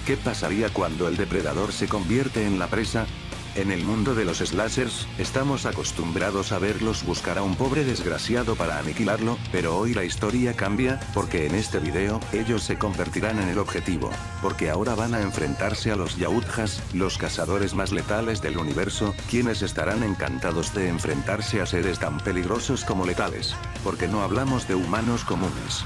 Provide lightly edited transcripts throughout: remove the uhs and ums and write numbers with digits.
¿Qué pasaría cuando el depredador se convierte en la presa? En el mundo de los slashers, estamos acostumbrados a verlos buscar a un pobre desgraciado para aniquilarlo, pero hoy la historia cambia, porque en este video, ellos se convertirán en el objetivo. Porque ahora van a enfrentarse a los Yautjas, los cazadores más letales del universo, quienes estarán encantados de enfrentarse a seres tan peligrosos como letales. Porque no hablamos de humanos comunes.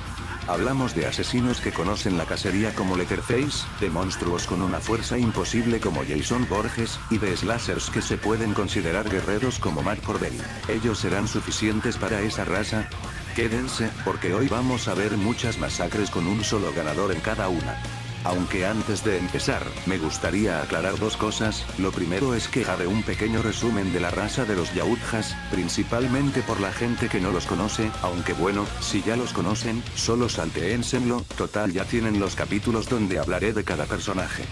Hablamos de asesinos que conocen la cacería como Leatherface, de monstruos con una fuerza imposible como Jason Borges, y de slashers que se pueden considerar guerreros como Matt Corbell. ¿Ellos serán suficientes para esa raza? Quédense, porque hoy vamos a ver muchas masacres con un solo ganador en cada una. Aunque antes de empezar, me gustaría aclarar dos cosas. Lo primero es que haré un pequeño resumen de la raza de los Yautjas, principalmente por la gente que no los conoce, aunque bueno, si ya los conocen, solo saltéenselo, total ya tienen los capítulos donde hablaré de cada personaje.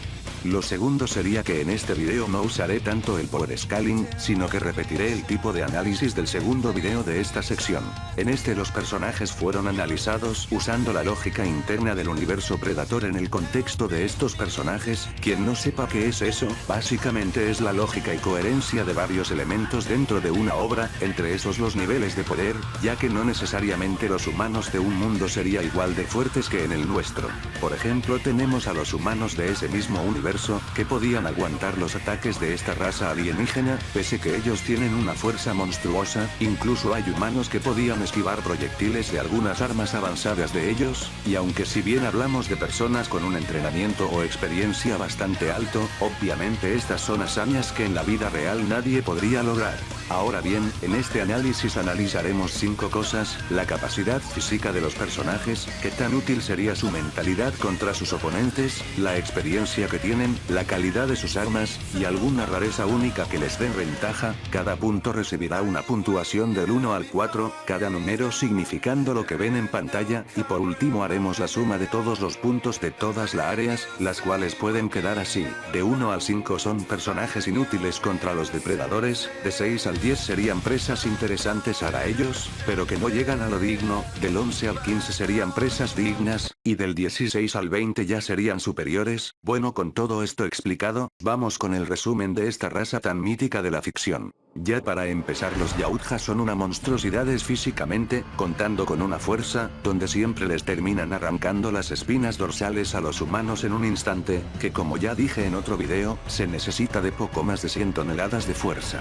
Lo segundo sería que en este video no usaré tanto el power scaling, sino que repetiré el tipo de análisis del segundo video de esta sección. En este los personajes fueron analizados usando la lógica interna del universo Predator en el contexto de estos personajes. Quien no sepa qué es eso, básicamente es la lógica y coherencia de varios elementos dentro de una obra, entre esos los niveles de poder, ya que no necesariamente los humanos de un mundo serían igual de fuertes que en el nuestro. Por ejemplo, tenemos a los humanos de ese mismo universo, que podían aguantar los ataques de esta raza alienígena, pese que ellos tienen una fuerza monstruosa. Incluso hay humanos que podían esquivar proyectiles de algunas armas avanzadas de ellos, y aunque si bien hablamos de personas con un entrenamiento o experiencia bastante alto, obviamente estas son hazañas que en la vida real nadie podría lograr. Ahora bien, en este análisis analizaremos 5 cosas: la capacidad física de los personajes, qué tan útil sería su mentalidad contra sus oponentes, la experiencia que tienen, la calidad de sus armas, y alguna rareza única que les dé ventaja. Cada punto recibirá una puntuación del 1 al 4, cada número significando lo que ven en pantalla, y por último haremos la suma de todos los puntos de todas las áreas, las cuales pueden quedar así: de 1 al 5 son personajes inútiles contra los depredadores, de 6 al 10 serían presas interesantes para ellos, pero que no llegan a lo digno, del 11 al 15 serían presas dignas, y del 16 al 20 ya serían superiores. Bueno, con todo esto explicado, vamos con el resumen de esta raza tan mítica de la ficción. Ya para empezar, los Yautjas son una monstruosidades físicamente, contando con una fuerza, donde siempre les terminan arrancando las espinas dorsales a los humanos en un instante, que como ya dije en otro video, se necesita de poco más de 100 toneladas de fuerza.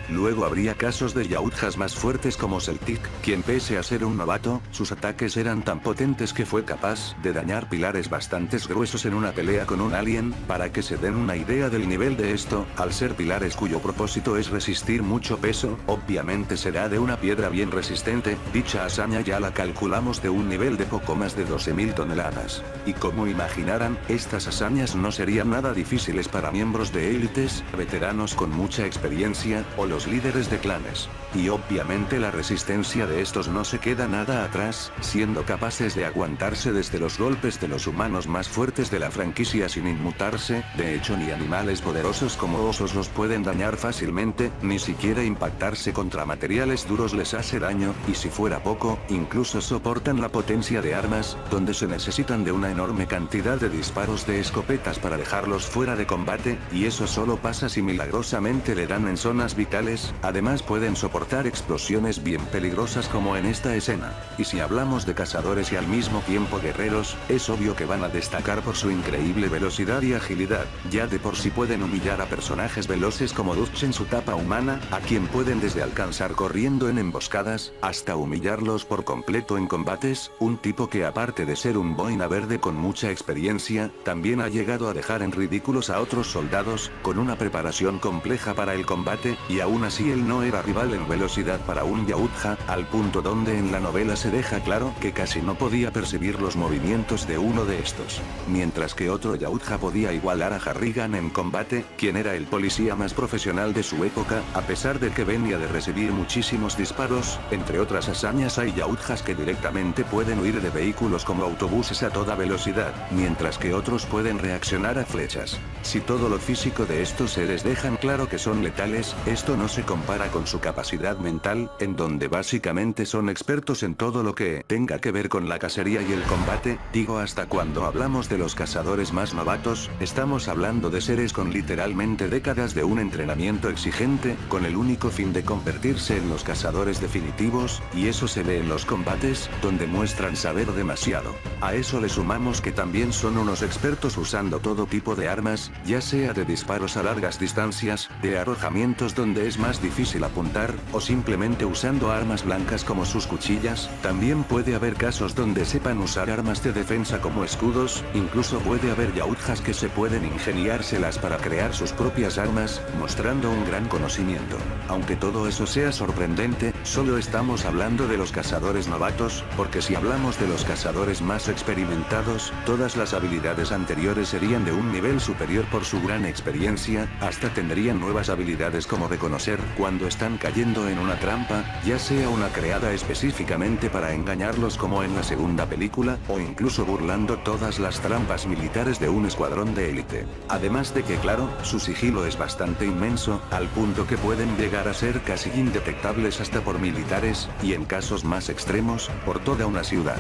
Luego habría casos de Yautjas más fuertes como Celtic, quien pese a ser un novato, sus ataques eran tan potentes que fue capaz de dañar pilares bastante gruesos en una pelea con un alien. Para que se den una idea del nivel de esto, al ser pilares cuyo propósito es resistir mucho peso, obviamente será de una piedra bien resistente. Dicha hazaña ya la calculamos de un nivel de poco más de 12.000 toneladas. Y como imaginarán, estas hazañas no serían nada difíciles para miembros de élites, veteranos con mucha experiencia, o los líderes de clanes. Y obviamente la resistencia de estos no se queda nada atrás, siendo capaces de aguantarse desde los golpes de los humanos más fuertes de la franquicia sin inmutarse. De hecho, ni animales poderosos como osos los pueden dañar fácilmente, ni siquiera impactarse contra materiales duros les hace daño, y si fuera poco, incluso soportan la potencia de armas, donde se necesitan de una enorme cantidad de disparos de escopetas para dejarlos fuera de combate, y eso solo pasa si milagrosamente le dan en zonas vitales. Además pueden soportar explosiones bien peligrosas como en esta escena. Y si hablamos de cazadores y al mismo tiempo guerreros, es obvio que van a destacar por su increíble velocidad y agilidad. Ya de por sí pueden humillar a personajes veloces como Dutch en su tapa humana, a quien pueden desde alcanzar corriendo en emboscadas, hasta humillarlos por completo en combates. Un tipo que aparte de ser un boina verde con mucha experiencia, también ha llegado a dejar en ridículos a otros soldados, con una preparación compleja para el combate, y aún así él no era rival en velocidad para un Yautja, al punto donde en la novela se deja claro que casi no podía percibir los movimientos de uno de estos. Mientras que otro Yautja podía igualar a Harrigan en combate, quien era el policía más profesional de su época, a A pesar de que venía de recibir muchísimos disparos, entre otras hazañas hay yautjas que directamente pueden huir de vehículos como autobuses a toda velocidad, mientras que otros pueden reaccionar a flechas. Si todo lo físico de estos seres dejan claro que son letales, esto no se compara con su capacidad mental, en donde básicamente son expertos en todo lo que tenga que ver con la cacería y el combate. Digo, hasta cuando hablamos de los cazadores más novatos, estamos hablando de seres con literalmente décadas de un entrenamiento exigente, con el único fin de convertirse en los cazadores definitivos, y eso se ve en los combates, donde muestran saber demasiado. A eso le sumamos que también son unos expertos usando todo tipo de armas, ya sea de disparos a largas distancias, de arrojamientos donde es más difícil apuntar, o simplemente usando armas blancas como sus cuchillas. También puede haber casos donde sepan usar armas de defensa como escudos, incluso puede haber yautjas que se pueden ingeniárselas para crear sus propias armas, mostrando un gran conocimiento. Aunque todo eso sea sorprendente, solo estamos hablando de los cazadores novatos, porque si hablamos de los cazadores más experimentados, todas las habilidades anteriores serían de un nivel superior por su gran experiencia, hasta tendrían nuevas habilidades como reconocer cuando están cayendo en una trampa, ya sea una creada específicamente para engañarlos como en la segunda película, o incluso burlando todas las trampas militares de un escuadrón de élite. Además de que claro, su sigilo es bastante inmenso, al punto que pueden llegar a ser casi indetectables hasta por militares, y en casos más extremos, por toda una ciudad.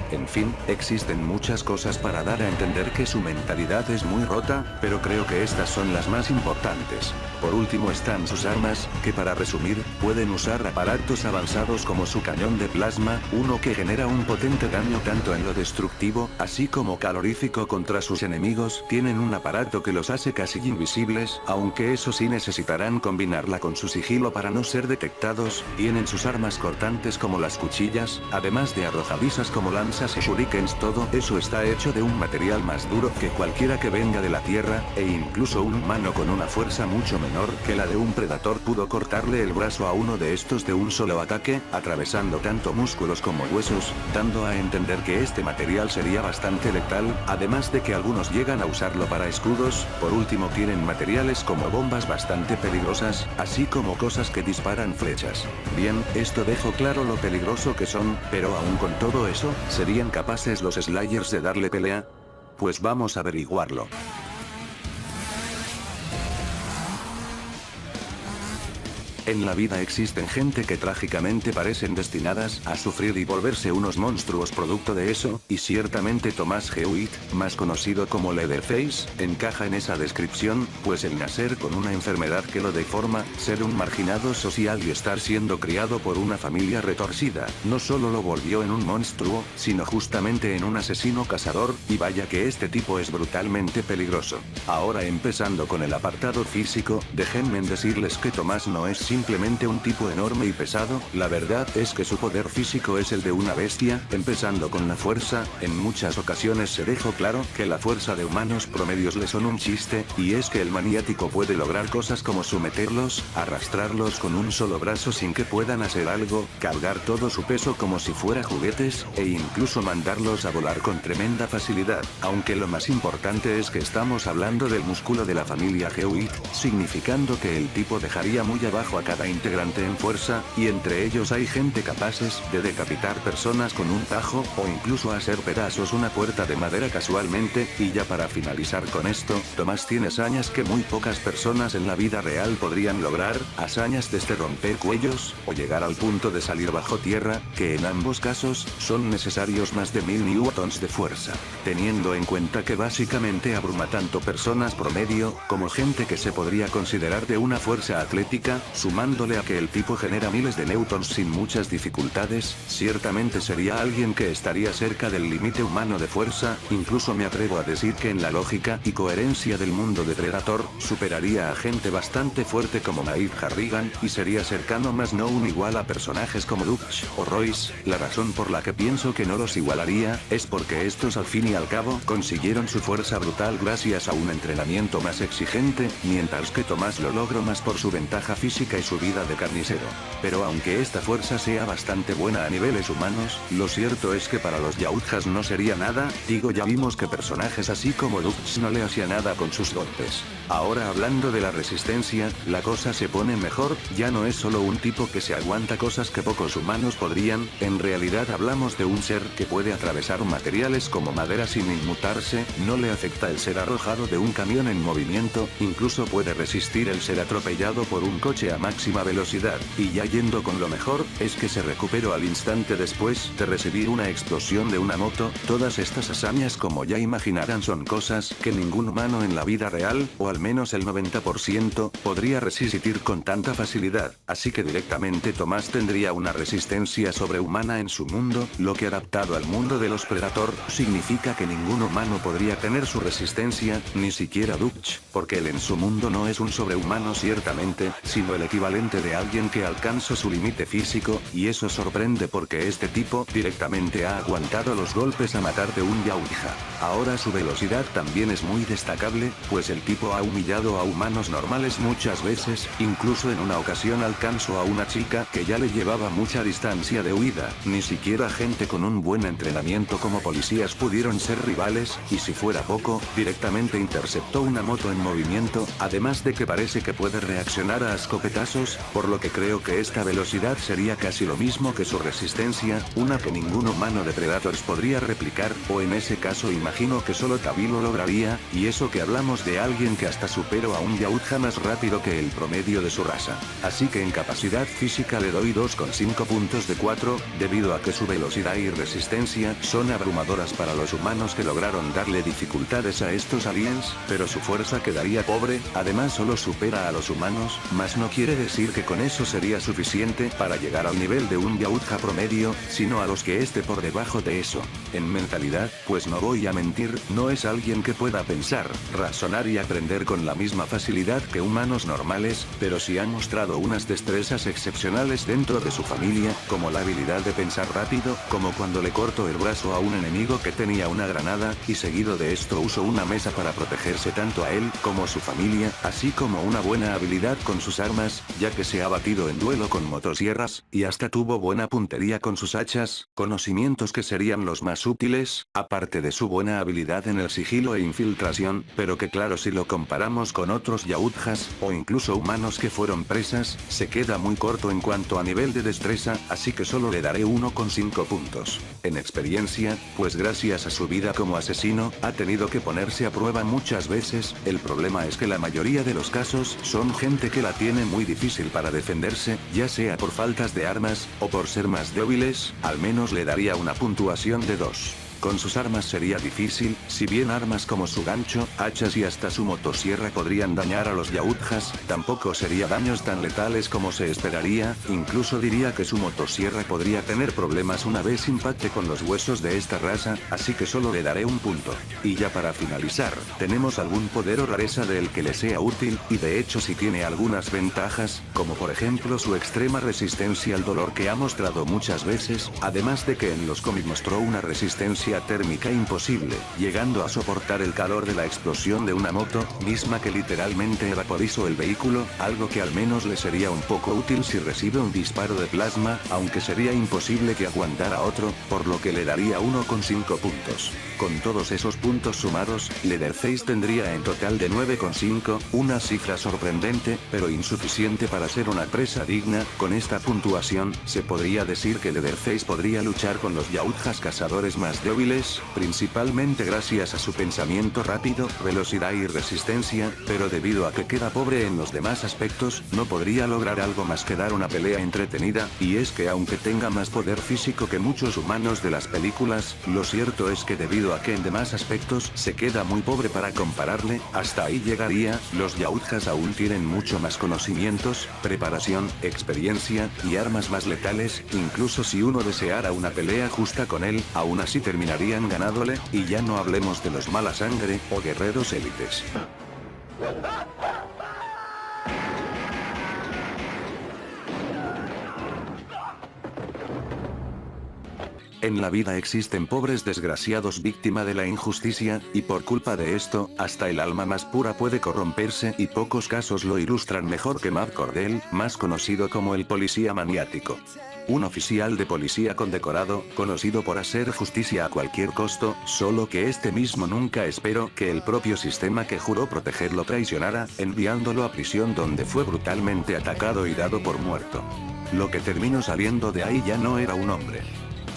En fin, existen muchas cosas para dar a entender que su mentalidad es muy rota, pero creo que estas son las más importantes. Por último están sus armas, que para resumir, pueden usar aparatos avanzados como su cañón de plasma, uno que genera un potente daño tanto en lo destructivo, así como calorífico contra sus enemigos. Tienen un aparato que los hace casi invisibles, aunque eso sí necesitarán combinarla con su sigilo para no ser detectados. Tienen sus armas cortantes como las cuchillas, además de arrojadizas como lanzas y shurikens. Todo eso está hecho de un material más duro que cualquiera que venga de la tierra, e incluso un humano con una fuerza mucho menor que la de un predator pudo cortarle el brazo a uno de estos de un solo ataque, atravesando tanto músculos como huesos, dando a entender que este material sería bastante letal, además de que algunos llegan a usarlo para escudos. Por último tienen materiales como bombas bastante peligrosas, así como cosas que disparan flechas. Bien, esto dejó claro lo peligroso que son, pero aún con todo eso, ¿serían capaces los Slayers de darle pelea? Pues vamos a averiguarlo. En la vida existen gente que trágicamente parecen destinadas a sufrir y volverse unos monstruos producto de eso, y ciertamente Thomas Hewitt, más conocido como Leatherface, encaja en esa descripción, pues el nacer con una enfermedad que lo deforma, ser un marginado social y estar siendo criado por una familia retorcida, no solo lo volvió en un monstruo, sino justamente en un asesino cazador, y vaya que este tipo es brutalmente peligroso. Ahora empezando con el apartado físico, déjenme decirles que Thomas no es simplemente un tipo enorme y pesado, la verdad es que su poder físico es el de una bestia. Empezando con la fuerza, en muchas ocasiones se dejó claro que la fuerza de humanos promedios le son un chiste, y es que el maniático puede lograr cosas como someterlos, arrastrarlos con un solo brazo sin que puedan hacer algo, cargar todo su peso como si fuera juguetes, e incluso mandarlos a volar con tremenda facilidad. Aunque lo más importante es que estamos hablando del músculo de la familia Hewitt, significando que el tipo dejaría muy abajo a cada integrante en fuerza, y entre ellos hay gente capaces de decapitar personas con un tajo, o incluso hacer pedazos una puerta de madera casualmente. Y ya para finalizar con esto, Thomas tiene hazañas que muy pocas personas en la vida real podrían lograr, hazañas desde romper cuellos, o llegar al punto de salir bajo tierra, que en ambos casos, son necesarios más de 1000 newtons de fuerza. Teniendo en cuenta que básicamente abruma tanto personas promedio, como gente que se podría considerar de una fuerza atlética, sumándole a que el tipo genera miles de newtons sin muchas dificultades, ciertamente sería alguien que estaría cerca del límite humano de fuerza. Incluso me atrevo a decir que en la lógica y coherencia del mundo de Predator, superaría a gente bastante fuerte como Maeve Harrigan, y sería cercano más no un igual a personajes como Dutch o Royce. La razón por la que pienso que no los igualaría, es porque estos al fin y al cabo, consiguieron su fuerza brutal gracias a un entrenamiento más exigente, mientras que Thomas lo logró más por su ventaja física y su vida de carnicero. Pero aunque esta fuerza sea bastante buena a niveles humanos, lo cierto es que para los Yautjas no sería nada, digo ya vimos que personajes así como Dux no le hacía nada con sus golpes. Ahora hablando de la resistencia, la cosa se pone mejor, ya no es solo un tipo que se aguanta cosas que pocos humanos podrían, en realidad hablamos de un ser que puede atravesar materiales como madera sin inmutarse, no le afecta el ser arrojado de un camión en movimiento, incluso puede resistir el ser atropellado por un coche a máxima velocidad, y ya yendo con lo mejor, es que se recuperó al instante después de recibir una explosión de una moto. Todas estas hazañas, como ya imaginarán, son cosas que ningún humano en la vida real, o al menos el 90%, podría resistir con tanta facilidad, así que directamente Tomás tendría una resistencia sobrehumana en su mundo, lo que adaptado al mundo de los Predator, significa que ningún humano podría tener su resistencia, ni siquiera Dutch, porque él en su mundo no es un sobrehumano ciertamente, sino el equivalente de alguien que alcanzó su límite físico, y eso sorprende porque este tipo directamente ha aguantado los golpes a matar de un Yautja. Ahora su velocidad también es muy destacable, pues el tipo ha humillado a humanos normales muchas veces, incluso en una ocasión alcanzó a una chica que ya le llevaba mucha distancia de huida, ni siquiera gente con un buen entrenamiento como policías pudieron ser rivales, y si fuera poco, directamente interceptó una moto en movimiento, además de que parece que puede reaccionar a escopetazos, por lo que creo que esta velocidad sería casi lo mismo que su resistencia, una que ningún humano de Predators podría replicar, o en ese caso imagino que solo Tabi lo lograría, y eso que hablamos de alguien que hasta superó a un Yautja más rápido que el promedio de su raza. Así que en capacidad física le doy 2,5 puntos de 4, debido a que su velocidad y resistencia son abrumadoras para los humanos que lograron darle dificultades a estos aliens, pero su fuerza quedaría pobre, además solo supera a los humanos, mas no quiere decir que con eso sería suficiente para llegar al nivel de un Yautja promedio, sino a los que esté por debajo de eso. En mentalidad, pues no voy a mentir, no es alguien que pueda pensar, razonar y aprender con la misma facilidad que humanos normales, pero sí ha mostrado unas destrezas excepcionales dentro de su familia, como la habilidad de pensar rápido, como cuando le cortó el brazo a un enemigo que tenía una granada, y seguido de esto usó una mesa para protegerse tanto a él como a su familia, así como una buena habilidad con sus armas, ya que se ha batido en duelo con motosierras, y hasta tuvo buena puntería con sus hachas, conocimientos que serían los más útiles, aparte de su buena habilidad en el sigilo e infiltración, pero que claro, si lo comparamos con otros Yautjas, o incluso humanos que fueron presas, se queda muy corto en cuanto a nivel de destreza, así que solo le daré 1,5 puntos. En experiencia, pues gracias a su vida como asesino, ha tenido que ponerse a prueba muchas veces, el problema es que la mayoría de los casos son gente que la tiene muy difícil para defenderse, ya sea por faltas de armas, o por ser más débiles, al menos le daría una puntuación de 2. Con sus armas sería difícil, si bien armas como su gancho, hachas y hasta su motosierra podrían dañar a los Yautjas, tampoco sería daños tan letales como se esperaría, incluso diría que su motosierra podría tener problemas una vez impacte con los huesos de esta raza, así que solo le daré un punto. Y ya para finalizar, tenemos algún poder o rareza del que le sea útil, y de hecho si tiene algunas ventajas, como por ejemplo su extrema resistencia al dolor que ha mostrado muchas veces, además de que en los cómics mostró una resistencia térmica imposible, llegando a soportar el calor de la explosión de una moto, misma que literalmente vaporizó el vehículo, algo que al menos le sería un poco útil si recibe un disparo de plasma, aunque sería imposible que aguantara otro, por lo que le daría 1,5 puntos. Con todos esos puntos sumados, Leatherface tendría en total de 9,5, una cifra sorprendente, pero insuficiente para ser una presa digna. Con esta puntuación, se podría decir que Leatherface podría luchar con los Yautjas cazadores más débiles, principalmente gracias a su pensamiento rápido, velocidad y resistencia, pero debido a que queda pobre en los demás aspectos, no podría lograr algo más que dar una pelea entretenida, y es que aunque tenga más poder físico que muchos humanos de las películas, lo cierto es que debido a que en demás aspectos se queda muy pobre para compararle, hasta ahí llegaría. Los Yautjas aún tienen mucho más conocimientos, preparación, experiencia, y armas más letales, incluso si uno deseara una pelea justa con él, aún así terminarían ganándole, y ya no hablemos de los mala sangre, o guerreros élites. En la vida existen pobres desgraciados víctima de la injusticia, y por culpa de esto, hasta el alma más pura puede corromperse y pocos casos lo ilustran mejor que Matt Cordell, más conocido como el policía maniático. Un oficial de policía condecorado, conocido por hacer justicia a cualquier costo, solo que este mismo nunca esperó que el propio sistema que juró proteger lo traicionara, enviándolo a prisión donde fue brutalmente atacado y dado por muerto. Lo que terminó saliendo de ahí ya no era un hombre.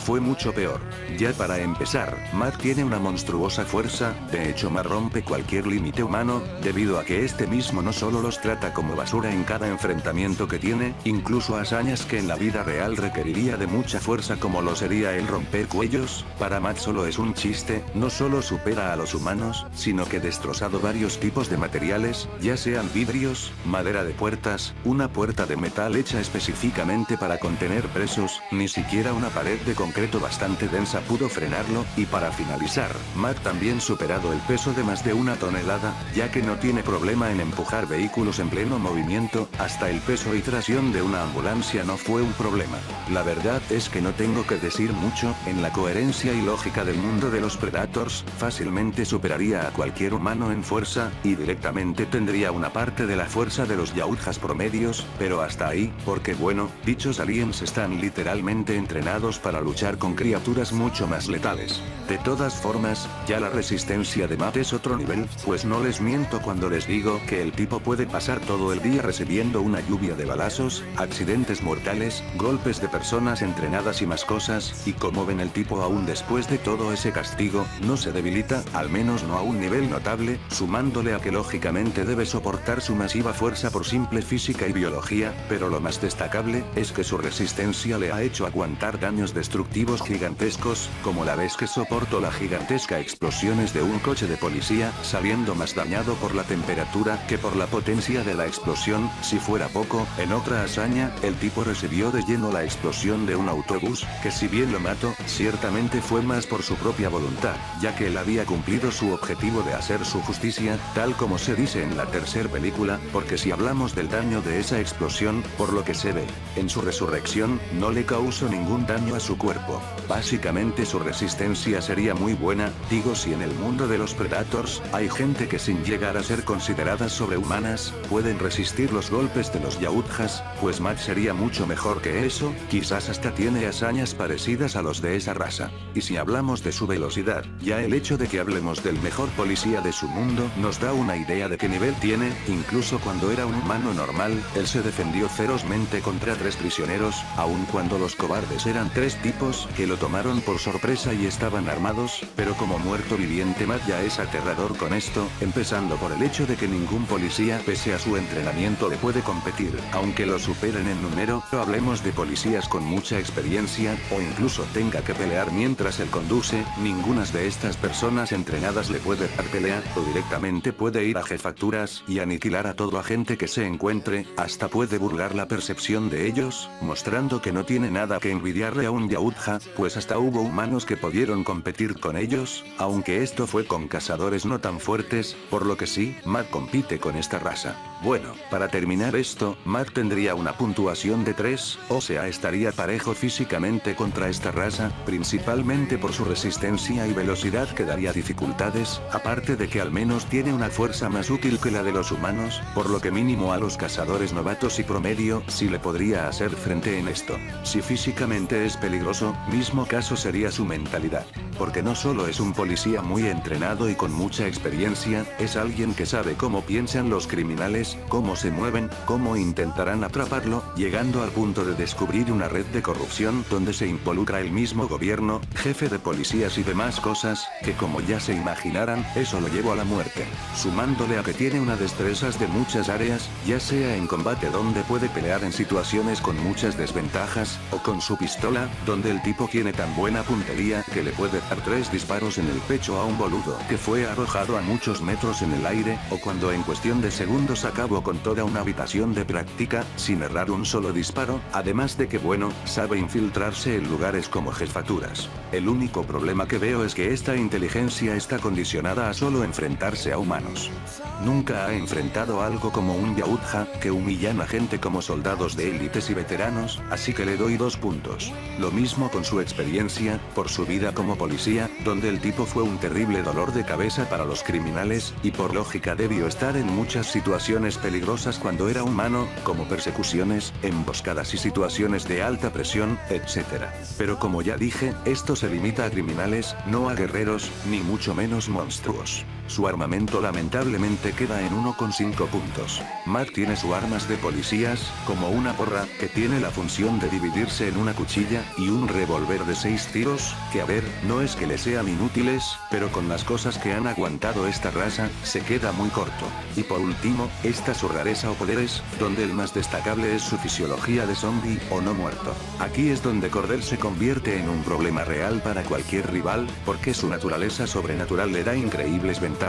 Fue mucho peor. Ya para empezar, Matt tiene una monstruosa fuerza, de hecho Matt rompe cualquier límite humano, debido a que este mismo no solo los trata como basura en cada enfrentamiento que tiene, incluso hazañas que en la vida real requeriría de mucha fuerza como lo sería el romper cuellos, para Matt solo es un chiste, no solo supera a los humanos, sino que destrozado varios tipos de materiales, ya sean vidrios, madera de puertas, una puerta de metal hecha específicamente para contener presos, ni siquiera una pared de concreto bastante densa pudo frenarlo, y para finalizar, Matt también superado el peso de más de 1 tonelada, ya que no tiene problema en empujar vehículos en pleno movimiento, hasta el peso y tracción de una ambulancia no fue un problema. La verdad es que no tengo que decir mucho, en la coherencia y lógica del mundo de los Predators, fácilmente superaría a cualquier humano en fuerza, y directamente tendría una parte de la fuerza de los Yautjas promedios, pero hasta ahí, porque bueno, dichos aliens están literalmente entrenados para luchar con criaturas mucho más letales. De todas formas, ya la resistencia de Matt es otro nivel, pues no les miento cuando les digo que el tipo puede pasar todo el día recibiendo una lluvia de balazos, accidentes mortales, golpes de personas entrenadas y más cosas, y como ven el tipo aún después de todo ese castigo, no se debilita, al menos no a un nivel notable, sumándole a que lógicamente debe soportar su masiva fuerza por simple física y biología, pero lo más destacable, es que su resistencia le ha hecho aguantar daños destructivos gigantescos, como la vez que soportó la gigantesca explosiones de un coche de policía, saliendo más dañado por la temperatura que por la potencia de la explosión. Si fuera poco, en otra hazaña, el tipo recibió de lleno la explosión de un autobús, que si bien lo mató, ciertamente fue más por su propia voluntad, ya que él había cumplido su objetivo de hacer su justicia, tal como se dice en la tercera película, porque si hablamos del daño de esa explosión, por lo que se ve, en su resurrección, no le causó ningún daño a su cuerpo. Básicamente su resistencia sería muy buena, digo si en el mundo de los Predators, hay gente que sin llegar a ser consideradas sobrehumanas, pueden resistir los golpes de los Yautjas, pues Matt sería mucho mejor que eso, quizás hasta tiene hazañas parecidas a los de esa raza. Y si hablamos de su velocidad, ya el hecho de que hablemos del mejor policía de su mundo nos da una idea de qué nivel tiene, incluso cuando era un humano normal, él se defendió ferozmente contra 3 prisioneros, aun cuando los cobardes eran 3 tipos que lo tomaron por sorpresa y estaban armados, pero como muerto viviente Matt ya es aterrador con esto, empezando por el hecho de que ningún policía pese a su entrenamiento le puede competir, aunque lo superen en número, o hablemos de policías con mucha experiencia, o incluso tenga que pelear mientras él conduce, ninguna de estas personas entrenadas le puede dar pelea, o directamente puede ir a jefaturas y aniquilar a todo agente que se encuentre, hasta puede burlar la percepción de ellos, mostrando que no tiene nada que envidiarle a un Yautja, pues hasta hubo humanos que pudieron competir con ellos, aunque esto fue con cazadores no tan fuertes, por lo que sí, Matt compite con esta raza. Bueno, para terminar esto, Matt tendría una puntuación de 3, o sea estaría parejo físicamente contra esta raza, principalmente por su resistencia y velocidad que daría dificultades, aparte de que al menos tiene una fuerza más útil que la de los humanos, por lo que mínimo a los cazadores novatos y promedio, sí le podría hacer frente en esto. Si físicamente es peligroso, mismo caso sería su mentalidad. Porque no solo es un policía muy entrenado y con mucha experiencia, es alguien que sabe cómo piensan los criminales, cómo se mueven, cómo intentarán atraparlo, llegando al punto de descubrir una red de corrupción donde se involucra el mismo gobierno, jefe de policías y demás cosas, que como ya se imaginarán, eso lo llevó a la muerte. Sumándole a que tiene una destrezas de muchas áreas, ya sea en combate donde puede pelear en situaciones con muchas desventajas, o con su pistola, donde el tipo tiene tan buena puntería que le puede dar 3 disparos en el pecho a un boludo que fue arrojado a muchos metros en el aire, o cuando en cuestión de segundos acabó con toda una habitación de práctica, sin errar un solo disparo, además de que bueno, sabe infiltrarse en lugares como jefaturas. El único problema que veo es que esta inteligencia está condicionada a solo enfrentarse a humanos. Nunca ha enfrentado algo como un Yautja, que humillan a gente como soldados de élites y veteranos, así que le doy 2 puntos. Lo mismo mismo con su experiencia, por su vida como policía, donde el tipo fue un terrible dolor de cabeza para los criminales, y por lógica debió estar en muchas situaciones peligrosas cuando era humano, como persecuciones, emboscadas y situaciones de alta presión, etc. Pero como ya dije, esto se limita a criminales, no a guerreros, ni mucho menos monstruos. Su armamento lamentablemente queda en 1,5 puntos. Matt tiene sus armas de policías, como una porra, que tiene la función de dividirse en una cuchilla, y un revólver de 6 tiros, que a ver, no es que le sean inútiles, pero con las cosas que han aguantado esta raza, se queda muy corto. Y por último, esta su rareza o poderes, donde el más destacable es su fisiología de zombie, o no muerto. Aquí es donde Cordell se convierte en un problema real para cualquier rival, porque su naturaleza sobrenatural le da increíbles ventajas,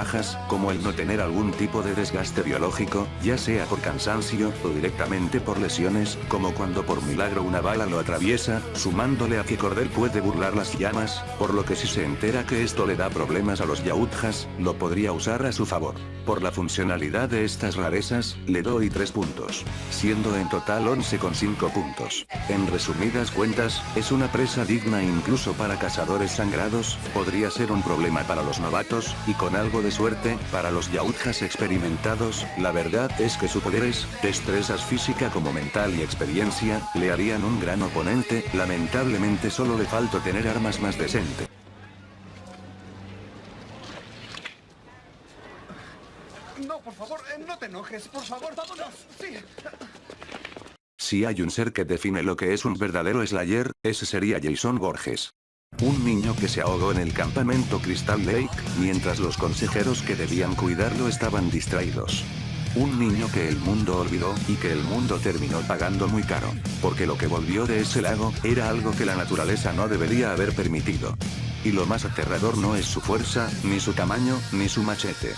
como el no tener algún tipo de desgaste biológico, ya sea por cansancio, o directamente por lesiones, como cuando por milagro una bala lo atraviesa, sumándole a que Cordell puede burlar las llamas, por lo que si se entera que esto le da problemas a los Yautjas, lo podría usar a su favor. Por la funcionalidad de estas rarezas, le doy 3 puntos, siendo en total 11,5 puntos. En resumidas cuentas, es una presa digna incluso para cazadores sangrados, podría ser un problema para los novatos, y con algo de suerte, para los Yautjas experimentados. La verdad es que sus poderes, destrezas física como mental y experiencia, le harían un gran oponente. Lamentablemente solo le falta tener armas más decentes. No, por favor, no te enojes, por favor, vámonos, sí. Si hay un ser que define lo que es un verdadero Slayer, ese sería Jason Voorhees. Un niño que se ahogó en el campamento Crystal Lake, mientras los consejeros que debían cuidarlo estaban distraídos. Un niño que el mundo olvidó, y que el mundo terminó pagando muy caro, porque lo que volvió de ese lago, era algo que la naturaleza no debería haber permitido. Y lo más aterrador no es su fuerza, ni su tamaño, ni su machete.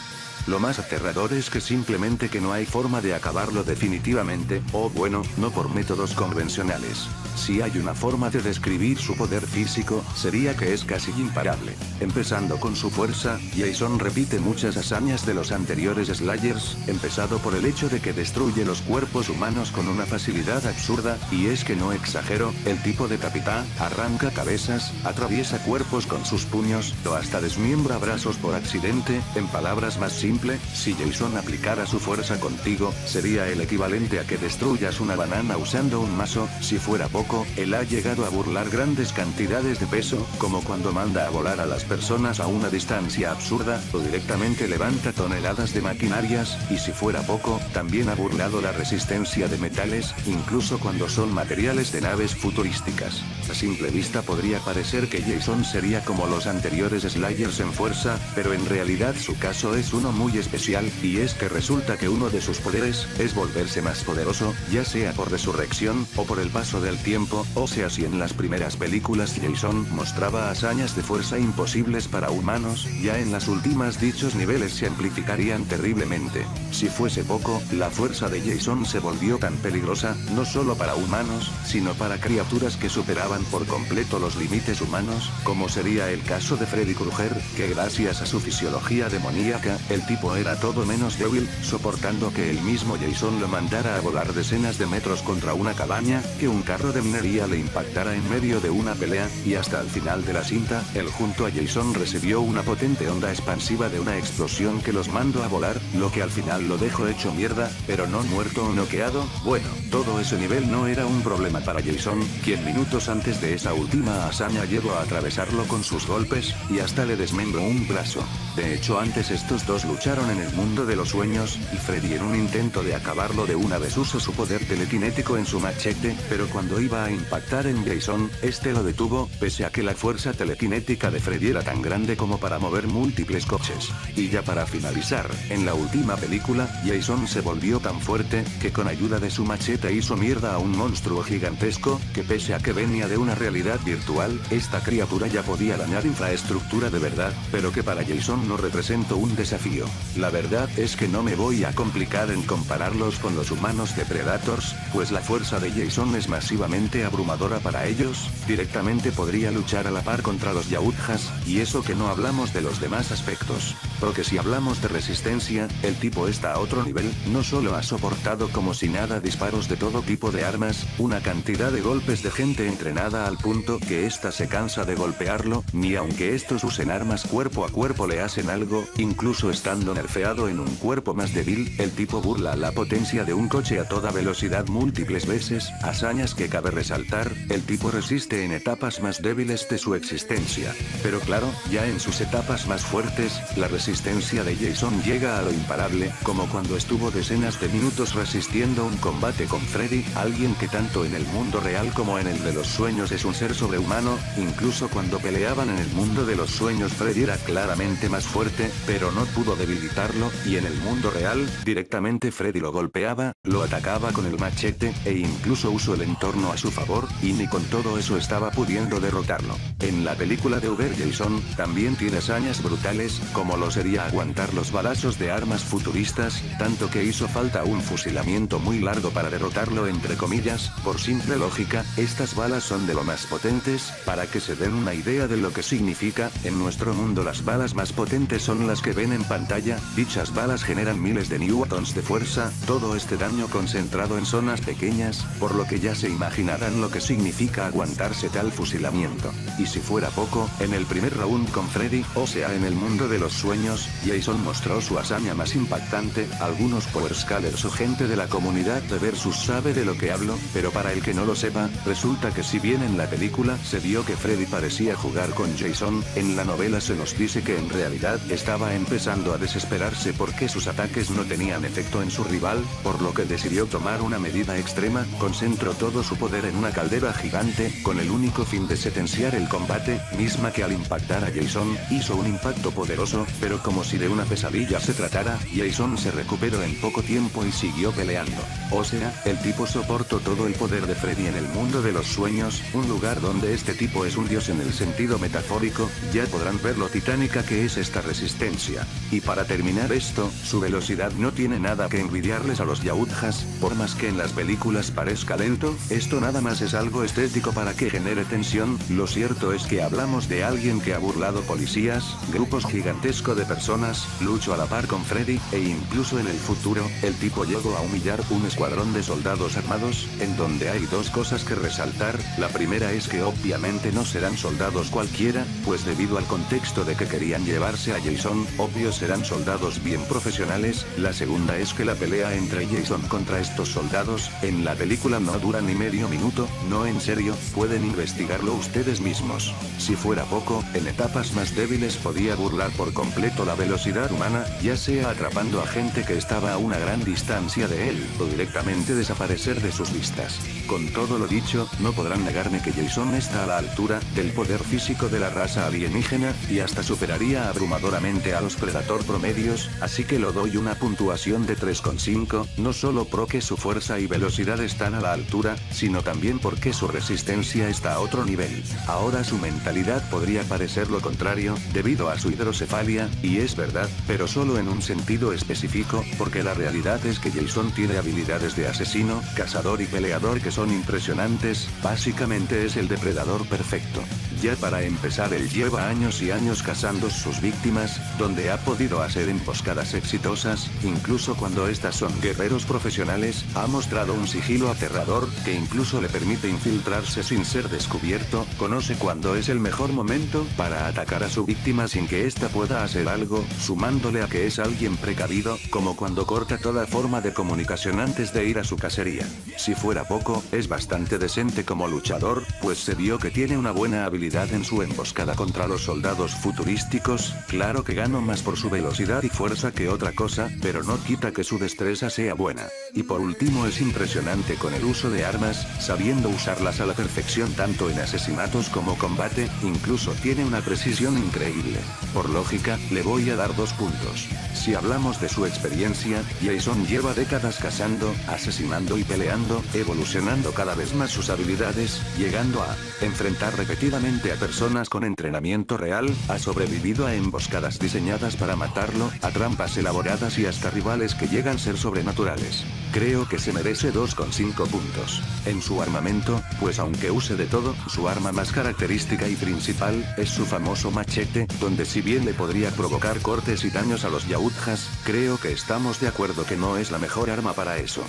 Lo más aterrador es que simplemente que no hay forma de acabarlo definitivamente, o bueno, no por métodos convencionales. Si hay una forma de describir su poder físico, sería que es casi imparable. Empezando con su fuerza, Jason repite muchas hazañas de los anteriores Slayers, empezado por el hecho de que destruye los cuerpos humanos con una facilidad absurda, y es que no exagero, el tipo decapita, arranca cabezas, atraviesa cuerpos con sus puños, o hasta desmiembra brazos por accidente. En palabras más simples, si Jason aplicara su fuerza contigo, sería el equivalente a que destruyas una banana usando un mazo. Si fuera poco, él ha llegado a burlar grandes cantidades de peso, como cuando manda a volar a las personas a una distancia absurda, o directamente levanta toneladas de maquinarias, y si fuera poco, también ha burlado la resistencia de metales, incluso cuando son materiales de naves futurísticas. A simple vista podría parecer que Jason sería como los anteriores Slayers en fuerza, pero en realidad su caso es uno muy especial, y es que resulta que uno de sus poderes, es volverse más poderoso, ya sea por resurrección, o por el paso del tiempo. O sea, si en las primeras películas Jason mostraba hazañas de fuerza imposibles para humanos, ya en las últimas dichos niveles se amplificarían terriblemente. Si fuese poco, la fuerza de Jason se volvió tan peligrosa, no solo para humanos, sino para criaturas que superaban por completo los límites humanos, como sería el caso de Freddy Krueger, que gracias a su fisiología demoníaca, el tipo era todo menos débil, soportando que el mismo Jason lo mandara a volar decenas de metros contra una cabaña, que un carro de minería le impactara en medio de una pelea, y hasta el final de la cinta, él junto a Jason recibió una potente onda expansiva de una explosión que los mandó a volar, lo que al final lo dejó hecho mierda, pero no muerto o noqueado. Bueno, todo ese nivel no era un problema para Jason, quien minutos antes de esa última hazaña llegó a atravesarlo con sus golpes, y hasta le desmembró un brazo. De hecho, antes estos dos lucharon en el mundo de los sueños, y Freddy en un intento de acabarlo de una vez usó su poder telequinético en su machete, pero cuando iba a impactar en Jason, este lo detuvo, pese a que la fuerza telequinética de Freddy era tan grande como para mover múltiples coches. Y ya para finalizar, en la última película, Jason se volvió tan fuerte, que con ayuda de su machete hizo mierda a un monstruo gigantesco, que pese a que venía de una realidad virtual, esta criatura ya podía dañar infraestructura de verdad, pero que para Jason no representó un desafío. La verdad es que no me voy a complicar en compararlos con los humanos de Predators, pues la fuerza de Jason es masivamente abrumadora para ellos, directamente podría luchar a la par contra los Yautjas, y eso que no hablamos de los demás aspectos. Porque si hablamos de resistencia, el tipo está a otro nivel, no solo ha soportado como si nada disparos de todo tipo de armas, una cantidad de golpes de gente entrenada al punto que ésta se cansa de golpearlo, ni aunque estos usen armas cuerpo a cuerpo le hacen algo, incluso estando nerfeado en un cuerpo más débil, el tipo burla la potencia de un coche a toda velocidad múltiples veces, hazañas que cabe resaltar, el tipo resiste en etapas más débiles de su existencia. Pero claro, ya en sus etapas más fuertes, la resistencia de Jason llega a lo imparable, como cuando estuvo decenas de minutos resistiendo un combate con Freddy, alguien que tanto en el mundo real como en el de los sueños es un ser sobrehumano, incluso cuando peleaban en el mundo de los sueños Freddy era claramente más fuerte, pero no pudo debilitarlo, y en el mundo real, directamente Freddy lo golpeaba, lo atacaba con el machete, e incluso usó el entorno a su favor, y ni con todo eso estaba pudiendo derrotarlo. En la película de Uber Jason, también tiene hazañas brutales, como lo sería aguantar los balazos de armas futuristas, tanto que hizo falta un fusilamiento muy largo para derrotarlo entre comillas, por simple lógica, estas balas son de lo más potentes, para que se den una idea de lo que significa, en nuestro mundo las balas más potentes son las que ven en pantalla, dichas balas generan miles de newtons de fuerza, todo este daño concentrado en zonas pequeñas, por lo que ya se imaginarán lo que significa aguantarse tal fusilamiento. Y si fuera poco, en el primer round con Freddy, o sea en el mundo de los sueños, Jason mostró su hazaña más impactante, algunos powerscalers o gente de la comunidad de Versus sabe de lo que hablo, pero para el que no lo sepa, resulta que si bien en la película se vio que Freddy parecía jugar con Jason, en la novela se nos dice que en realidad estaba empezando a desesperarse porque sus ataques no tenían efecto en su rival, por lo que decidió tomar una medida extrema, concentró todo su poder en una caldera gigante, con el único fin de sentenciar el combate, misma que al impactar a Jason, hizo un impacto poderoso, pero como si de una pesadilla se tratara, Jason se recuperó en poco tiempo y siguió peleando. O sea, el tipo soportó todo el poder de Freddy en el mundo de los sueños, un lugar donde este tipo es un dios en el sentido metafórico, ya podrán ver lo titánica que es esta resistencia. Y para terminar esto, su velocidad no tiene nada que envidiarles a los Yautjas, por más que en las películas parezca lento, esto nada más es algo estético para que genere tensión, lo cierto es que hablamos de alguien que ha burlado policías, grupos gigantescos de personas, luchó a la par con Freddy, e incluso en el futuro, el tipo llegó a humillar un escuadrón de soldados armados, en donde hay dos cosas que resaltar, la primera es que obviamente no serán soldados cualquiera, pues debido al contexto de que querían llevarse a Jason, obvio serán soldados bien profesionales, la segunda es que la pelea entre Jason contra estos soldados, en la película no dura ni medio minuto, no en serio, pueden investigarlo ustedes mismos. Si fuera poco, en etapas más débiles podía burlar por completo la velocidad humana, ya sea atrapando a gente que estaba a una gran distancia de él, o directamente desaparecer de sus vistas. Con todo lo dicho, no podrán negarme que Jason está a la altura del poder físico de la raza alienígena, y hasta superaría abrumadoramente a los Predator promedios, así que lo doy una puntuación de 3,5, no solo porque su fuerza y velocidad están a la altura, sino también porque su resistencia está a otro nivel. Ahora su mentalidad podría parecer lo contrario, debido a su hidrocefalia, y es verdad, pero solo en un sentido específico, porque la realidad es que Jason tiene habilidades de asesino, cazador y peleador que son impresionantes, básicamente es el depredador perfecto. Ya para empezar él lleva años y años cazando sus víctimas, donde ha podido hacer emboscadas exitosas, incluso cuando estas son guerreros profesionales, ha mostrado un sigilo aterrador, que incluso le permite infiltrarse sin ser descubierto, conoce cuándo es el mejor momento para atacar a su víctima sin que ésta pueda hacer algo, sumándole a que es alguien precavido, como cuando corta toda forma de comunicación antes de ir a su cacería. Si fuera poco, es bastante decente como luchador, pues se vio que tiene una buena habilidad en su emboscada contra los soldados futurísticos, claro que ganó más por su velocidad y fuerza que otra cosa, pero no quita que su destreza sea buena. Y por último es impresionante con el uso de armas, sabiendo usarlas a la perfección tanto en asesinatos como combate, incluso tiene una precisión increíble. Por lógica, le voy a dar 2 puntos. Si hablamos de su experiencia, Jason lleva décadas cazando, asesinando y peleando, evolucionando cada vez más sus habilidades, llegando a enfrentar repetidamente a personas con entrenamiento real, ha sobrevivido a emboscadas diseñadas para matar llevarlo a trampas elaboradas y hasta rivales que llegan a ser sobrenaturales. Creo que se merece 2,5 puntos. En su armamento, pues aunque use de todo, su arma más característica y principal, es su famoso machete, donde si bien le podría provocar cortes y daños a los yautjas, creo que estamos de acuerdo que no es la mejor arma para eso.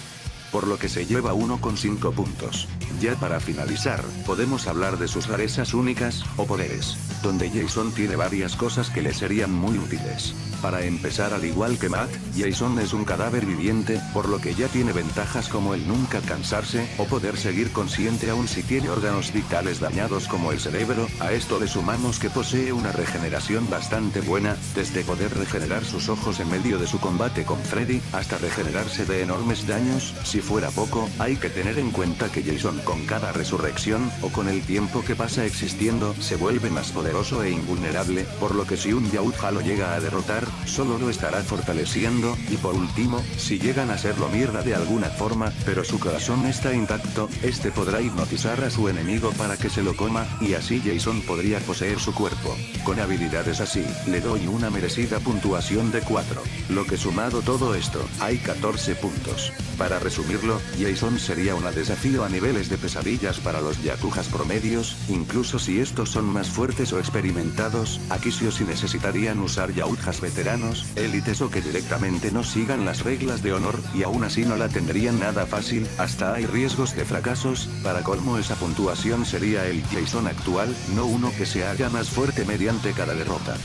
Por lo que se lleva 1,5 puntos. Ya para finalizar, podemos hablar de sus rarezas únicas, o poderes, donde Jason tiene varias cosas que le serían muy útiles. Para empezar, al igual que Matt, Jason es un cadáver viviente, por lo que ya tiene ventajas como el nunca cansarse, o poder seguir consciente aun si tiene órganos vitales dañados como el cerebro. A esto le sumamos que posee una regeneración bastante buena, desde poder regenerar sus ojos en medio de su combate con Freddy, hasta regenerarse de enormes daños. Si fuera poco, hay que tener en cuenta que Jason con cada resurrección, o con el tiempo que pasa existiendo, se vuelve más poderoso e invulnerable, por lo que si un yautja lo llega a derrotar, solo lo estará fortaleciendo. Y por último, si llegan a hacerlo mierda de alguna forma, pero su corazón está intacto, este podrá hipnotizar a su enemigo para que se lo coma, y así Jason podría poseer su cuerpo. Con habilidades así, le doy una merecida puntuación de 4. Lo que sumado todo esto, hay 14 puntos. Para resumirlo, Jason sería un desafío a niveles de pesadillas para los yakujas promedios, incluso si estos son más fuertes o experimentados. Aquí sí o sí necesitarían usar yautjas veteranos, élites o que directamente no sigan las reglas de honor, y aún así no la tendrían nada fácil, hasta hay riesgos de fracasos. Para colmo, esa puntuación sería el Jason actual, no uno que se haga más fuerte mediante cada derrota.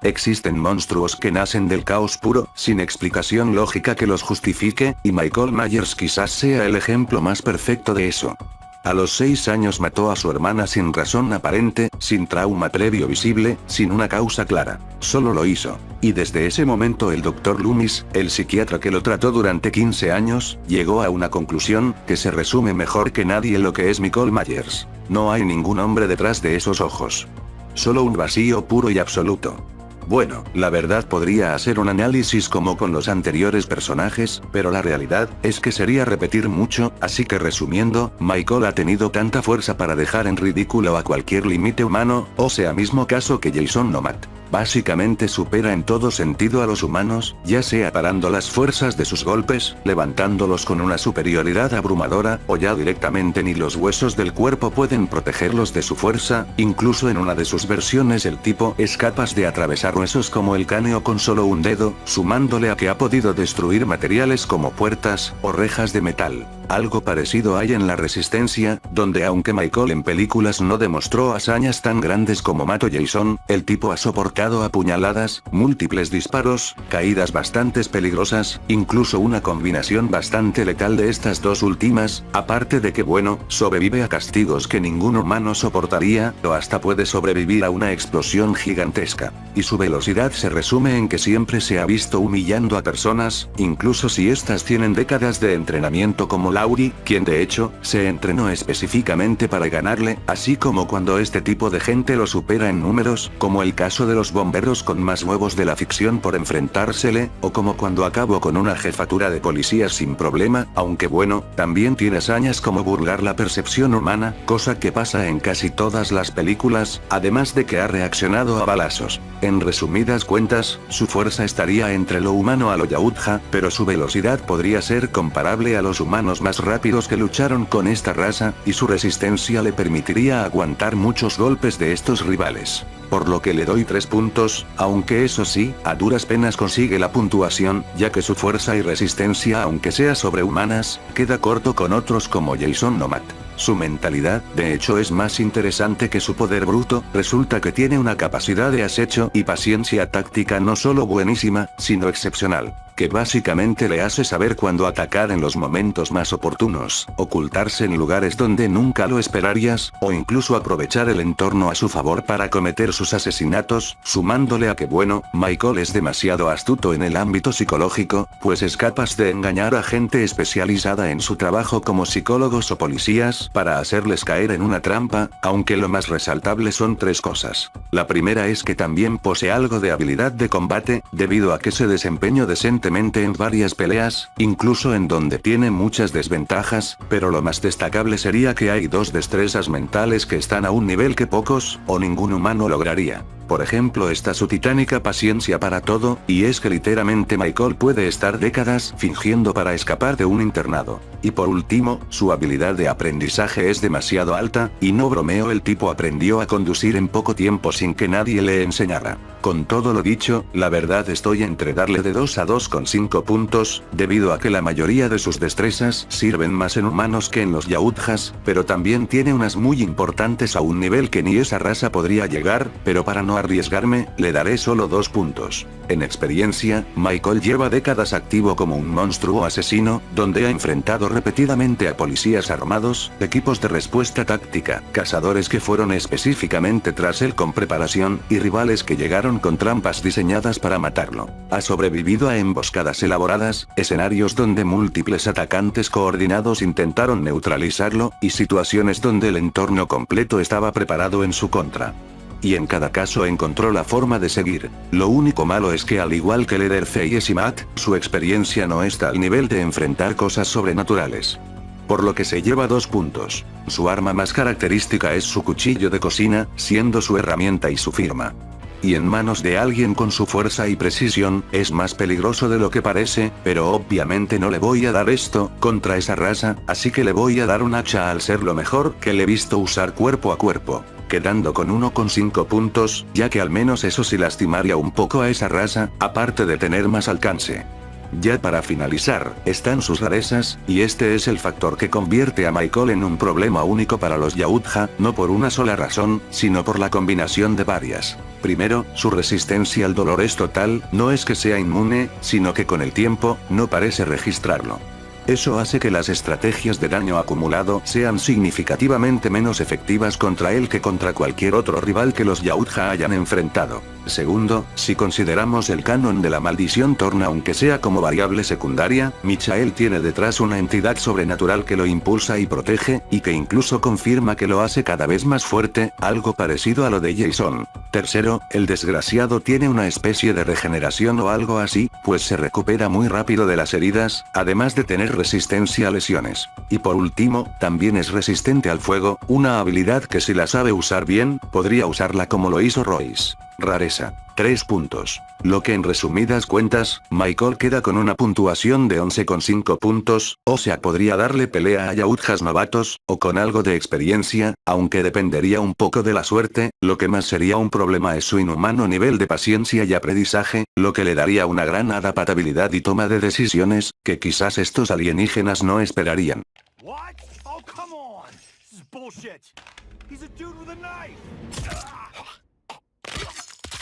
Existen monstruos que nacen del caos puro, sin explicación lógica que los justifique, y Michael Myers quizás sea el ejemplo más perfecto de eso. A los 6 años mató a su hermana sin razón aparente, sin trauma previo visible, sin una causa clara. Solo lo hizo. Y desde ese momento el Dr. Loomis, el psiquiatra que lo trató durante 15 años, llegó a una conclusión, que se resume mejor que nadie en lo que es Michael Myers. No hay ningún hombre detrás de esos ojos. Solo un vacío puro y absoluto. Bueno, la verdad podría hacer un análisis como con los anteriores personajes, pero la realidad es que sería repetir mucho, así que resumiendo, Michael ha tenido tanta fuerza para dejar en ridículo a cualquier límite humano, o sea mismo caso que Jason o Matt. Básicamente supera en todo sentido a los humanos, ya sea parando las fuerzas de sus golpes, levantándolos con una superioridad abrumadora, o ya directamente ni los huesos del cuerpo pueden protegerlos de su fuerza. Incluso en una de sus versiones el tipo es capaz de atravesar huesos como el cráneo con solo un dedo, sumándole a que ha podido destruir materiales como puertas, o rejas de metal. Algo parecido hay en la Resistencia, donde aunque Michael en películas no demostró hazañas tan grandes como Matt o Jason, el tipo ha soportado apuñaladas, múltiples disparos, caídas bastante peligrosas, incluso una combinación bastante letal de estas dos últimas, aparte de que bueno, sobrevive a castigos que ningún humano soportaría, o hasta puede sobrevivir a una explosión gigantesca. Y su velocidad se resume en que siempre se ha visto humillando a personas, incluso si estas tienen décadas de entrenamiento como Laurie, quien de hecho, se entrenó específicamente para ganarle, así como cuando este tipo de gente lo supera en números, como el caso de los bomberos con más huevos de la ficción por enfrentársele, o como cuando acabó con una jefatura de policías sin problema, aunque bueno, también tiene hazañas como burlar la percepción humana, cosa que pasa en casi todas las películas, además de que ha reaccionado a balazos. En resumidas cuentas, su fuerza estaría entre lo humano a lo yautja, pero su velocidad podría ser comparable a los humanos más rápidos que lucharon con esta raza, y su resistencia le permitiría aguantar muchos golpes de estos rivales. Por lo que le doy 3 puntos, aunque eso sí, a duras penas consigue la puntuación, ya que su fuerza y resistencia, aunque sea sobrehumanas, queda corto con otros como Jason o Matt. Su mentalidad, de hecho, es más interesante que su poder bruto. Resulta que tiene una capacidad de acecho y paciencia táctica no solo buenísima, sino excepcional, que básicamente le hace saber cuándo atacar en los momentos más oportunos, ocultarse en lugares donde nunca lo esperarías, o incluso aprovechar el entorno a su favor para cometer sus asesinatos, sumándole a que bueno, Michael es demasiado astuto en el ámbito psicológico, pues es capaz de engañar a gente especializada en su trabajo como psicólogos o policías para hacerles caer en una trampa, aunque lo más resaltable son tres cosas. La primera es que también posee algo de habilidad de combate, debido a que se desempeñó decentemente en varias peleas, incluso en donde tiene muchas desventajas, pero lo más destacable sería que hay dos destrezas mentales que están a un nivel que pocos, o ningún humano lograría. Por ejemplo, está su titánica paciencia para todo, y es que literalmente Michael puede estar décadas fingiendo para escapar de un internado. Y por último, su habilidad de aprendizaje es demasiado alta, y no bromeo, el tipo aprendió a conducir en poco tiempo sin que nadie le enseñara. Con todo lo dicho, la verdad estoy entre darle de 2 a 2,5 puntos, debido a que la mayoría de sus destrezas sirven más en humanos que en los yautjas, pero también tiene unas muy importantes a un nivel que ni esa raza podría llegar, pero para no arriesgarme, le daré solo 2 puntos. En experiencia, Michael lleva décadas activo como un monstruo asesino, donde ha enfrentado repetidamente a policías armados, equipos de respuesta táctica, cazadores que fueron específicamente tras él con preparación, y rivales que llegaron con trampas diseñadas para matarlo. Ha sobrevivido a emboscadas elaboradas, escenarios donde múltiples atacantes coordinados intentaron neutralizarlo, y situaciones donde el entorno completo estaba preparado en su contra. Y en cada caso encontró la forma de seguir. Lo único malo es que al igual que Leatherface y Matt, su experiencia no está al nivel de enfrentar cosas sobrenaturales. Por lo que se lleva 2 puntos. Su arma más característica es su cuchillo de cocina, siendo su herramienta y su firma. Y en manos de alguien con su fuerza y precisión, es más peligroso de lo que parece, pero obviamente no le voy a dar esto, contra esa raza, así que le voy a dar un hacha al ser lo mejor que le he visto usar cuerpo a cuerpo. Quedando con 1,5 puntos, ya que al menos eso sí lastimaría un poco a esa raza, aparte de tener más alcance. Ya para finalizar, están sus rarezas, y este es el factor que convierte a Michael en un problema único para los yautja, no por una sola razón, sino por la combinación de varias. Primero, su resistencia al dolor es total, no es que sea inmune, sino que con el tiempo, no parece registrarlo. Eso hace que las estrategias de daño acumulado sean significativamente menos efectivas contra él que contra cualquier otro rival que los yautja hayan enfrentado. Segundo, si consideramos el canon de la maldición Torna aunque sea como variable secundaria, Michael tiene detrás una entidad sobrenatural que lo impulsa y protege, y que incluso confirma que lo hace cada vez más fuerte, algo parecido a lo de Jason. Tercero, el desgraciado tiene una especie de regeneración o algo así, pues se recupera muy rápido de las heridas, además de tener resistencia a lesiones. Y por último, también es resistente al fuego, una habilidad que si la sabe usar bien, podría usarla como lo hizo Royce. Rareza. 3 puntos. Lo que en resumidas cuentas, Michael queda con una puntuación de 11,5 puntos, o sea podría darle pelea a yautjas novatos, o con algo de experiencia, aunque dependería un poco de la suerte, lo que más sería un problema es su inhumano nivel de paciencia y aprendizaje, lo que le daría una gran adaptabilidad y toma de decisiones, que quizás estos alienígenas no esperarían. What? Oh, come on! This is bullshit. He's a dude with a knife.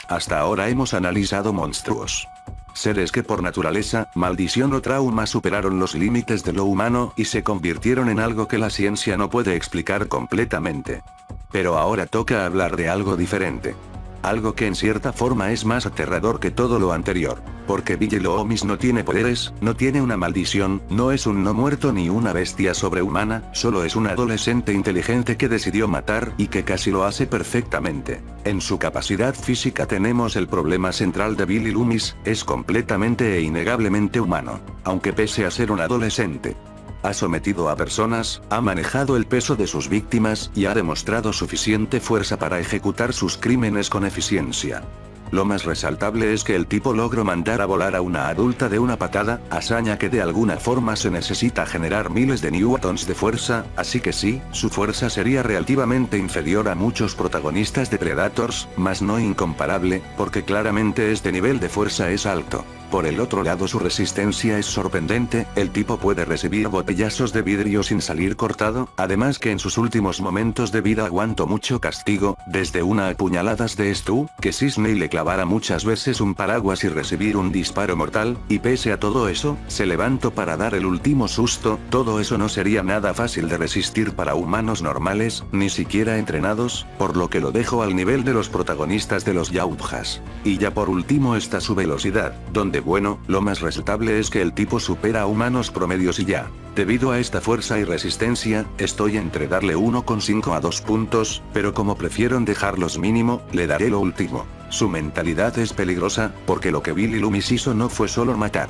Hasta ahora hemos analizado monstruos. Seres que por naturaleza, maldición o trauma superaron los límites de lo humano y se convirtieron en algo que la ciencia no puede explicar completamente. Pero ahora toca hablar de algo diferente. Algo que en cierta forma es más aterrador que todo lo anterior. Porque Ville Loomis no tiene poderes, no tiene una maldición, no es un no muerto ni una bestia sobrehumana, solo es un adolescente inteligente que decidió matar y que casi lo hace perfectamente. En su capacidad física tenemos el problema central de Billy Loomis, es completamente e innegablemente humano. Aunque pese a ser un adolescente, ha sometido a personas, ha manejado el peso de sus víctimas y ha demostrado suficiente fuerza para ejecutar sus crímenes con eficiencia. Lo más resaltable es que el tipo logró mandar a volar a una adulta de una patada, hazaña que de alguna forma se necesita generar miles de newtons de fuerza, así que sí, su fuerza sería relativamente inferior a muchos protagonistas de Predators, mas no incomparable, porque claramente este nivel de fuerza es alto. Por el otro lado su resistencia es sorprendente, el tipo puede recibir botellazos de vidrio sin salir cortado, además que en sus últimos momentos de vida aguantó mucho castigo, desde una apuñaladas de Stu, que Sisney le clavó clavara muchas veces un paraguas y recibir un disparo mortal, y pese a todo eso, se levantó para dar el último susto. Todo eso no sería nada fácil de resistir para humanos normales, ni siquiera entrenados, por lo que lo dejo al nivel de los protagonistas de los Yautjas. Y ya por último está su velocidad, donde bueno, lo más resaltable es que el tipo supera a humanos promedios y ya. Debido a esta fuerza y resistencia, estoy entre darle 1,5 a 2 puntos, pero como prefiero dejarlos mínimo, le daré lo último. Su mentalidad es peligrosa, porque lo que Billy Loomis hizo no fue solo matar.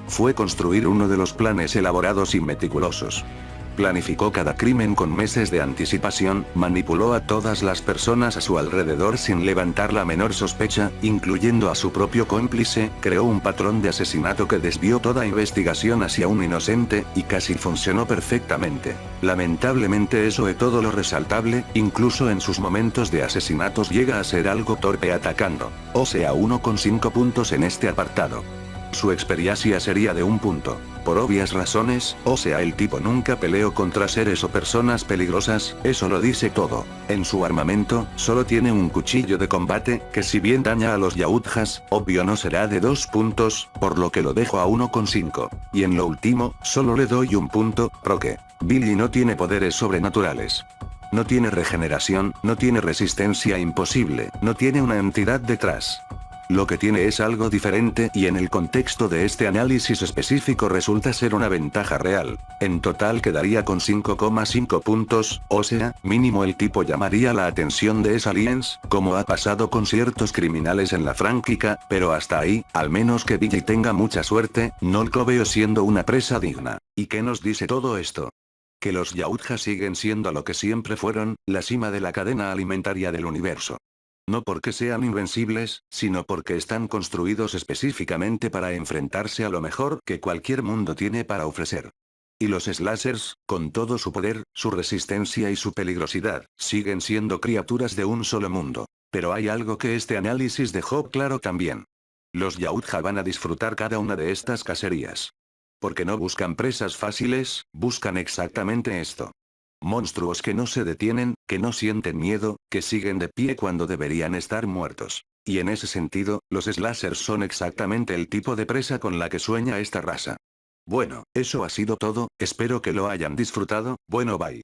Fue construir uno de los planes elaborados y meticulosos. Planificó cada crimen con meses de anticipación, manipuló a todas las personas a su alrededor sin levantar la menor sospecha, incluyendo a su propio cómplice, creó un patrón de asesinato que desvió toda investigación hacia un inocente, y casi funcionó perfectamente. Lamentablemente eso es todo lo resaltable, incluso en sus momentos de asesinatos llega a ser algo torpe atacando. O sea 1,5 puntos en este apartado. Su experiencia sería de 1 punto. Por obvias razones, o sea el tipo nunca peleó contra seres o personas peligrosas, eso lo dice todo. En su armamento, solo tiene un cuchillo de combate, que si bien daña a los Yautjas, obvio no será de 2 puntos, por lo que lo dejo a 1,5. Y en lo último, solo le doy 1 punto, porque Billy no tiene poderes sobrenaturales. No tiene regeneración, no tiene resistencia imposible, no tiene una entidad detrás. Lo que tiene es algo diferente y en el contexto de este análisis específico resulta ser una ventaja real. En total quedaría con 5,5 puntos, o sea, mínimo el tipo llamaría la atención de Aliens, como ha pasado con ciertos criminales en la franquicia, pero hasta ahí, al menos que Billy tenga mucha suerte, no lo veo siendo una presa digna. ¿Y qué nos dice todo esto? Que los Yautjas siguen siendo lo que siempre fueron, la cima de la cadena alimentaria del universo. No porque sean invencibles, sino porque están construidos específicamente para enfrentarse a lo mejor que cualquier mundo tiene para ofrecer. Y los slashers, con todo su poder, su resistencia y su peligrosidad, siguen siendo criaturas de un solo mundo. Pero hay algo que este análisis dejó claro también. Los Yautja van a disfrutar cada una de estas cacerías. Porque no buscan presas fáciles, buscan exactamente esto. Monstruos que no se detienen, que no sienten miedo, que siguen de pie cuando deberían estar muertos. Y en ese sentido, los slashers son exactamente el tipo de presa con la que sueña esta raza. Bueno, eso ha sido todo, espero que lo hayan disfrutado, bueno bye.